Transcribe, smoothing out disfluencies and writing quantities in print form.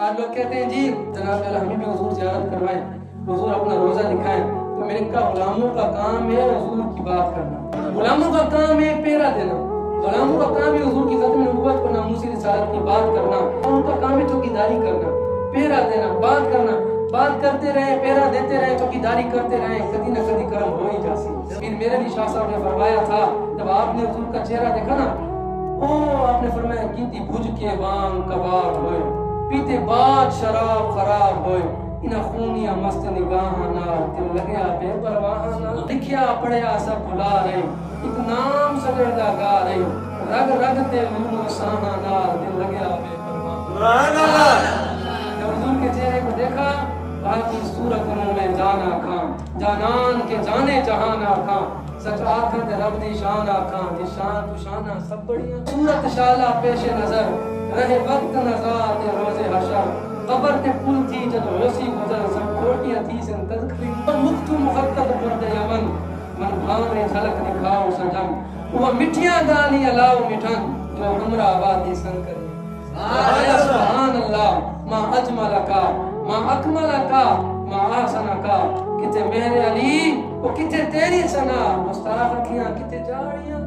آج لوگ کہتے ہیں جی جناب ہمیں بھی حضور زیارت کروائیں، حضور اپنا روزہ دکھائیں، تو میں نے کہا غلاموں کا کام ہے حضور کی بات کرنا، غلاموں کا کام ہے پیرا دینا، غلاموں کا کام ہے حضور کی ختم نبوت کو ناموسی رسالت کی بات کرنا، ان کا کام ہے چوکیداری کرنا، پیرا دینا، بات کرنا، بات کرتے رہے، پیرا دیتے رہے، چوکیداری کرتے رہے، کبھی نہ کبھی کرم ہو ہی جاسی۔ پھر میرے بھی شاہ صاحب نے فرمایا تھا جب آپ نے حضور کا چہرہ دیکھا نا، آپ نے فرمایا گنتی بھج کے وان کباب ہوئے، پیتے بعد شراب خراب ہوئے، انہا خونیا مست نگاہ نال دل لگیا بے پرواہ نال، لکھیا پڑھیا سب بھلا رہے، ایک نام سجردہ گا رہے، رگ رگ تے لولو ساہاں نال دل لگیا بے پرواہ۔ جب حضور کے چہرے کو دیکھا باقی صورتوں میں جانا کھان، جانان کے جانے جہانا کھان، سچ آکھاں تے رب دی شان آکھاں، دی شان تو شانہ سب بڑیاں، صورت شالہ پیش نظر رہے وقت نظار تے روز حشر، قبر تے پل تھی جد ہوسی گزر، سب کھوٹیاں تھی سن تذکری، مختو مخطط برد یمن، من بھانے جھلک دکھاؤ سجن، وہ مٹھیاں گانی علاؤ مٹھن، جو ہمرا آبادی سن کری۔ سبحان اللہ ما اجملکا ما اکملکا ما آسنکا، کتے مہر علی وہ کتے تیری سنا، مستعفیاں کتے جاڑیاں،